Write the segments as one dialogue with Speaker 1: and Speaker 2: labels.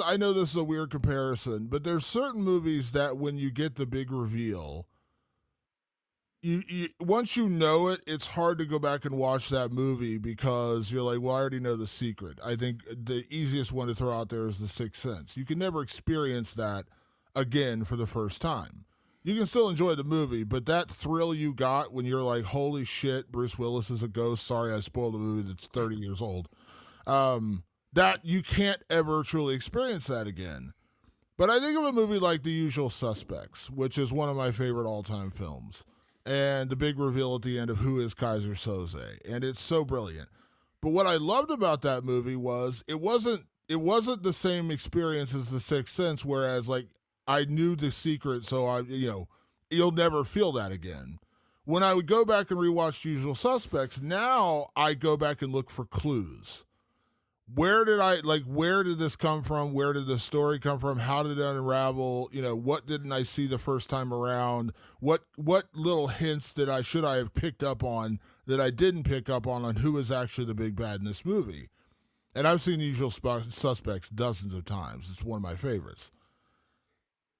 Speaker 1: I know this is a weird comparison, but there's certain movies that when you get the big reveal, you once you know it, it's hard to go back and watch that movie because you're like, well, I already know the secret. I think the easiest one to throw out there is The Sixth Sense. You can never experience that again for the first time. You can still enjoy the movie, but that thrill you got when you're like, holy shit, Bruce Willis is a ghost. Sorry, I spoiled a movie that's 30 years old. That you can't ever truly experience that again. But I think of a movie like The Usual Suspects, which is one of my favorite all time films, and the big reveal at the end of who is Kaiser Soze, and it's so brilliant. But what I loved about that movie was it wasn't the same experience as The Sixth Sense, whereas like I knew the secret, so you'll never feel that again. When I would go back and rewatch Usual Suspects, now I go back and look for clues. Where did this come from? Where did the story come from? How did it unravel? What didn't I see the first time around? What little hints did I should I have picked up on that I didn't pick up on who is actually the big bad in this movie? And I've seen The Usual Suspects dozens of times. It's one of my favorites.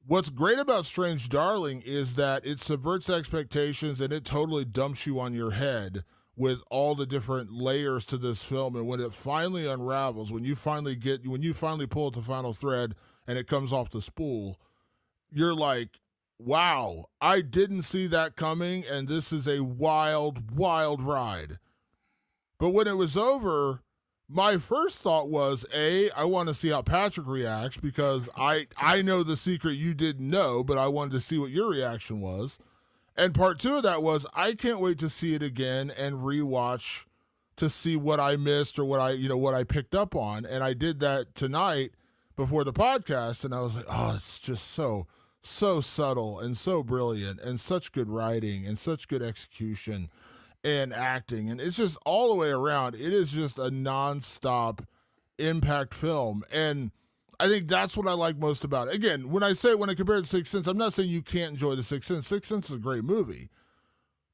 Speaker 1: What's great about Strange Darling is that it subverts expectations and it totally dumps you on your head with all the different layers to this film. And when it finally unravels, when you finally pull at the final thread and it comes off the spool, you're like, wow, I didn't see that coming, and this is a wild, wild ride. But when it was over, my first thought was, I want to see how Patrick reacts because I know the secret you didn't know, but I wanted to see what your reaction was. And part two of that was, I can't wait to see it again and rewatch to see what I missed or what I picked up on. And I did that tonight before the podcast, and I was like, oh, it's just so subtle and so brilliant and such good writing and such good execution and acting. And it's just all the way around. It is just a nonstop impact film. And I think that's what I like most about it. Again, when I compare it to Sixth Sense, I'm not saying you can't enjoy The Sixth Sense. Sixth Sense is a great movie.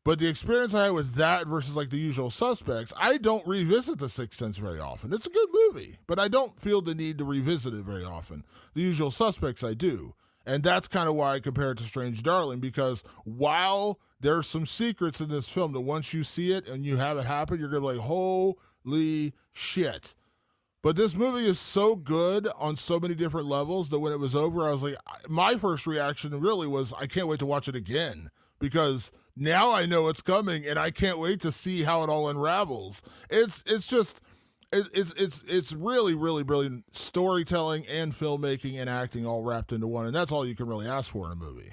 Speaker 1: But the experience I had with that versus like The Usual Suspects, I don't revisit The Sixth Sense very often. It's a good movie, but I don't feel the need to revisit it very often. The Usual Suspects, I do. And that's kind of why I compare it to Strange Darling, because while there's some secrets in this film that once you see it and you have it happen, you're going to be like, holy shit. But this movie is so good on so many different levels that when it was over, I was like, my first reaction really was, I can't wait to watch it again because now I know it's coming and I can't wait to see how it all unravels. It's really, really brilliant storytelling and filmmaking and acting all wrapped into one. And that's all you can really ask for in a movie.